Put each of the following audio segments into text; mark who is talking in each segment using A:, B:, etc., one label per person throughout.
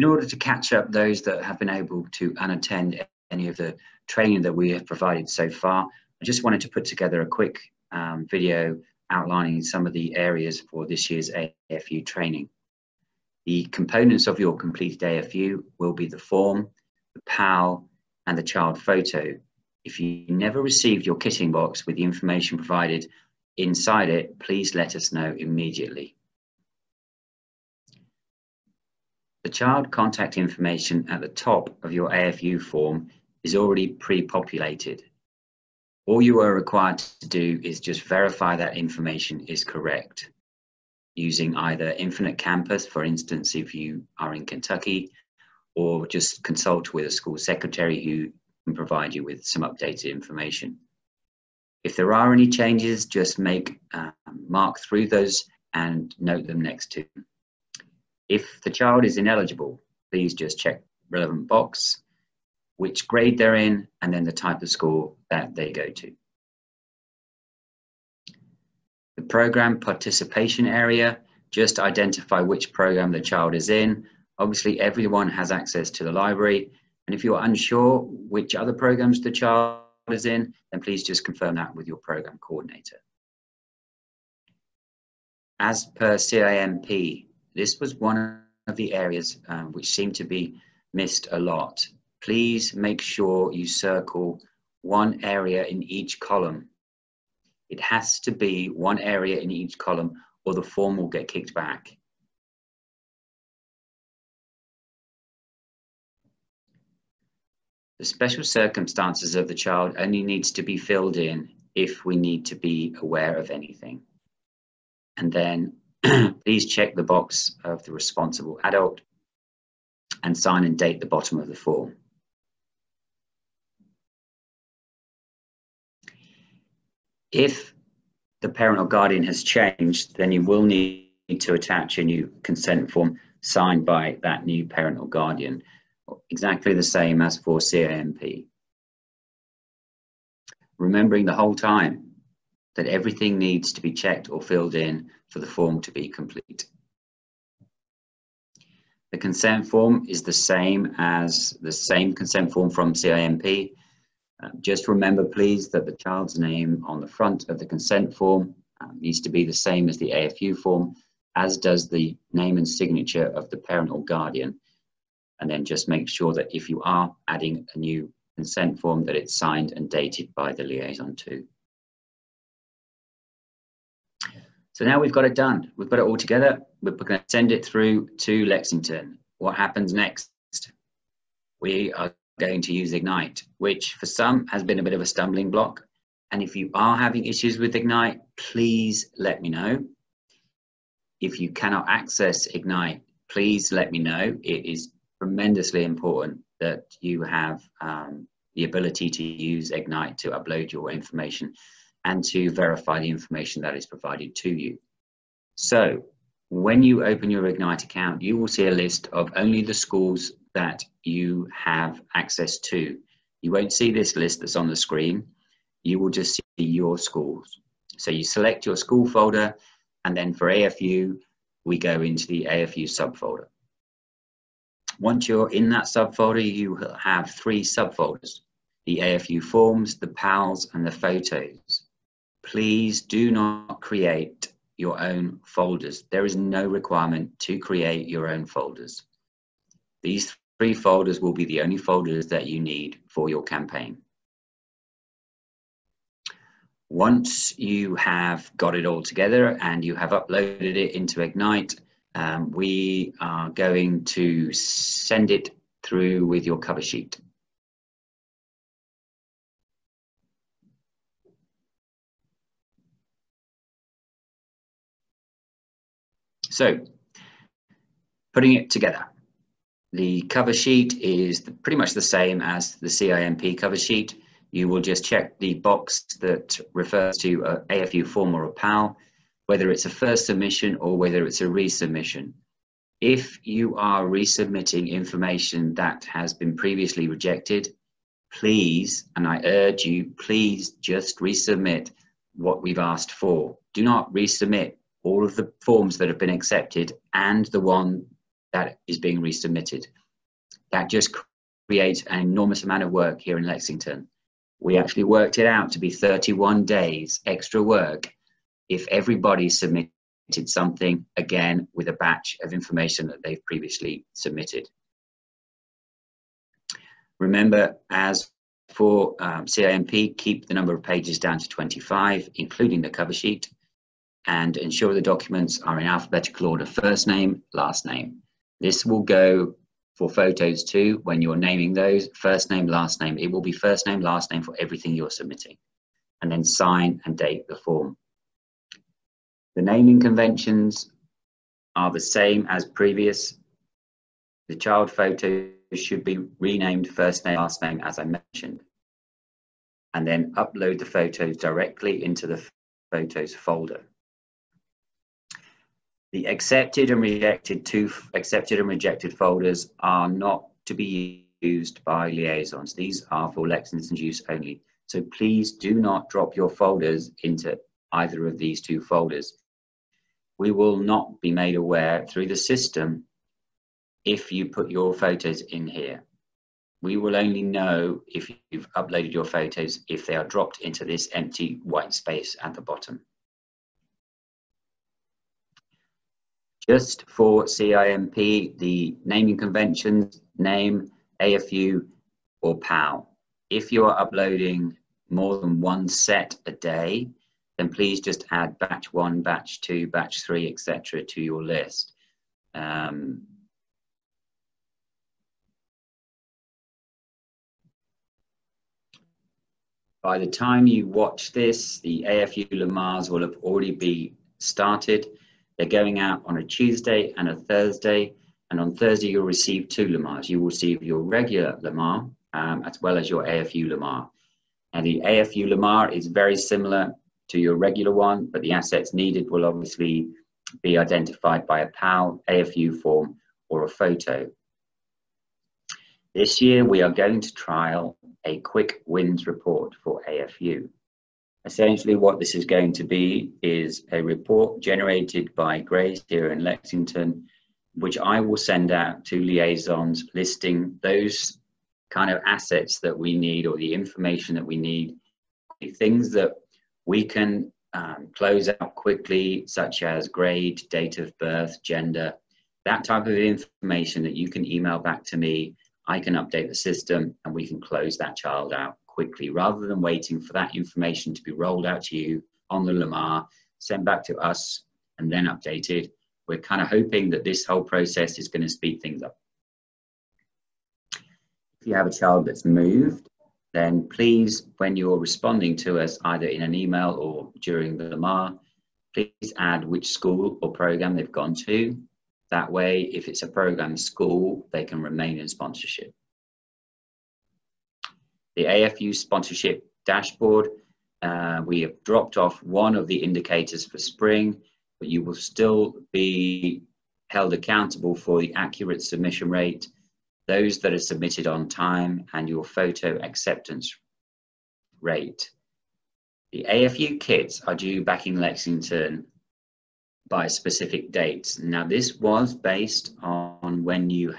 A: In order to catch up those that have been able to unattend any of the training that we have provided so far, I just wanted to put together a quick video outlining some of the areas for this year's AFU training. The components of your completed AFU will be the form, the PAL, and the child photo. If you never received your kitting box with the information provided inside it, please let us know immediately. The child contact information at the top of your AFU form is already pre-populated. All you are required to do is just verify that information is correct using either Infinite Campus, for instance, if you are in Kentucky, or just consult with a school secretary who can provide you with some updated information. If there are any changes, just mark through those and note them next to them. If the child is ineligible, please just check relevant box, which grade they're in, and then the type of school that they go to. The program participation area, just identify which program the child is in. Obviously, everyone has access to the library, and if you're unsure which other programs the child is in, then please just confirm that with your program coordinator. As per CIMP, this was one of the areas which seemed to be missed a lot. Please make sure you circle one area in each column. It has to be one area in each column or the form will get kicked back. The special circumstances of the child only needs to be filled in if we need to be aware of anything. And then please check the box of the responsible adult and sign and date the bottom of the form. If the parent or guardian has changed, then you will need to attach a new consent form signed by that new parent or guardian, exactly the same as for CIMP. Remembering the whole time that everything needs to be checked or filled in for the form to be complete. The consent form is the same consent form from CIMP. Just remember, please, that the child's name on the front of the consent form needs to be the same as the AFU form, as does the name and signature of the parent or guardian. And then just make sure that if you are adding a new consent form, that it's signed and dated by the liaison too. So now we've got it done. We've got it all together. We're going to send it through to Lexington. What happens next? We are going to use Ignite, which for some has been a bit of a stumbling block. And if you are having issues with Ignite, please let me know. If you cannot access Ignite, please let me know. It is tremendously important that you have the ability to use Ignite to upload your information and to verify the information that is provided to you. So when you open your Ignite account, you will see a list of only the schools that you have access to. You won't see this list that's on the screen. You will just see your schools. So you select your school folder, and then for AFU, we go into the AFU subfolder. Once you're in that subfolder, you will have 3 subfolders: the AFU Forms, the PALs, and the photos. Please do not create your own folders. There is no requirement to create your own folders. These 3 folders will be the only folders that you need for your campaign. Once you have got it all together and you have uploaded it into Ignite, we are going to send it through with your cover sheet. So, putting it together. The cover sheet is pretty much the same as the CIMP cover sheet. You will just check the box that refers to an AFU form or a PAL, whether it's a first submission or whether it's a resubmission. If you are resubmitting information that has been previously rejected, please, and I urge you, please just resubmit what we've asked for. Do not resubmit all of the forms that have been accepted and the one that is being resubmitted. That just creates an enormous amount of work here in Lexington. We actually worked it out to be 31 days extra work if everybody submitted something again with a batch of information that they've previously submitted. Remember, as for CIMP, keep the number of pages down to 25, including the cover sheet, and ensure the documents are in alphabetical order: first name, last name. This will go for photos too. When you're naming those, first name, last name, it will be first name, last name for everything you're submitting, and then sign and date the form. The naming conventions are the same as previous. The child photos should be renamed first name, last name, as I mentioned, and then upload the photos directly into the photos folder. The accepted and rejected folders are not to be used by liaisons. These are for Lexington's use only. So please do not drop your folders into either of these two folders. We will not be made aware through the system if you put your photos in here. We will only know if you've uploaded your photos if they are dropped into this empty white space at the bottom. Just for CIMP, the naming conventions, name, AFU, or PAL. If you are uploading more than one set a day, then please just add batch 1, batch 2, batch 3, etc. to your list. By the time you watch this, the AFU Lamars will have already been started. They're going out on a Tuesday and a Thursday, and on Thursday you'll receive 2 Lamars. You will receive your regular Lamar as well as your AFU Lamar. And the AFU Lamar is very similar to your regular one, but the assets needed will obviously be identified by a PAL, AFU form, or a photo. This year we are going to trial a quick wins report for AFU. Essentially what this is going to be is a report generated by Grace here in Lexington, which I will send out to liaisons listing those kind of assets that we need, or the information that we need, things that we can close out quickly, such as grade, date of birth, gender, that type of information that you can email back to me. I can update the system and we can close that child out quickly, rather than waiting for that information to be rolled out to you on the Lamar, sent back to us, and then updated. We're kind of hoping that this whole process is going to speed things up. If you have a child that's moved, then please, when you're responding to us, either in an email or during the Lamar, please add which school or program they've gone to. That way, if it's a program school, they can remain in sponsorship. The AFU sponsorship dashboard, we have dropped off one of the indicators for spring, but you will still be held accountable for the accurate submission rate, those that are submitted on time, and your photo acceptance rate. The AFU kits are due back in Lexington by specific dates. Now, this was based on when you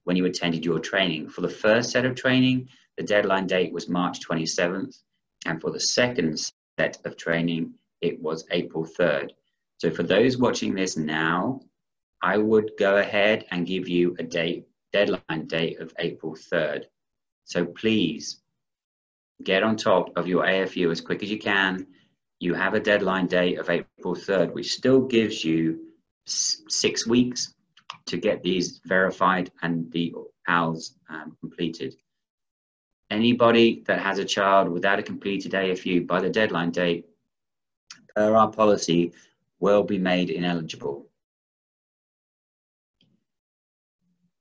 A: attended your training. For the first set of training, the deadline date was March 27th, and for the second set of training, it was April 3rd. So for those watching this now, I would go ahead and give you a deadline date of April 3rd. So please get on top of your AFU as quick as you can. You have a deadline date of April 3rd, which still gives you 6 weeks to get these verified and the PALs completed. Anybody that has a child without a completed AFU by the deadline date, per our policy, will be made ineligible.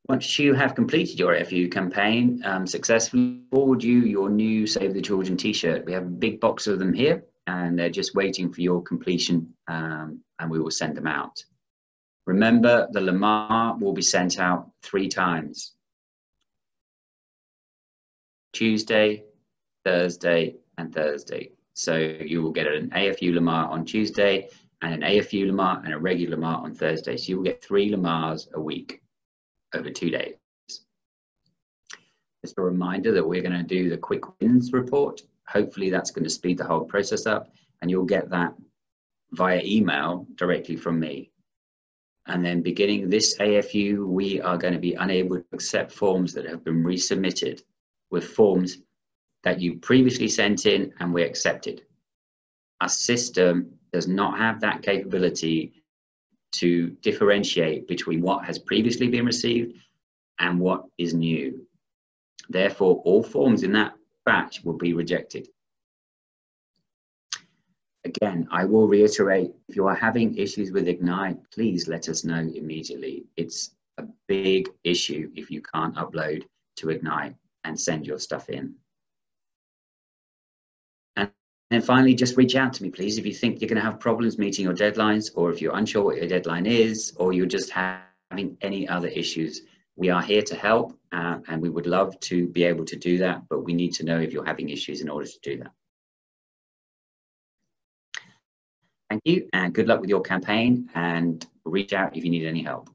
A: Once you have completed your AFU campaign successfully, forward you your new Save the Children t-shirt. We have a big box of them here, and they're just waiting for your completion, and we will send them out. Remember, the Lamar will be sent out 3 times. Tuesday, Thursday, and Thursday. So you will get an AFU Lamar on Tuesday, and an AFU Lamar and a regular Lamar on Thursday. So you'll get 3 Lamars a week over 2 days. Just a reminder that we're going to do the quick wins report. Hopefully that's going to speed the whole process up, and you'll get that via email directly from me. And then beginning this AFU, we are going to be unable to accept forms that have been resubmitted with forms that you previously sent in and we accepted. Our system does not have that capability to differentiate between what has previously been received and what is new. Therefore, all forms in that batch will be rejected. Again, I will reiterate, if you are having issues with Ignite, please let us know immediately. It's a big issue if you can't upload to Ignite and send your stuff in. And finally, just reach out to me, please, if you think you're going to have problems meeting your deadlines, or if you're unsure what your deadline is, or you're just having any other issues. We are here to help, and we would love to be able to do that, but we need to know if you're having issues in order to do that. Thank you, and good luck with your campaign, and reach out if you need any help.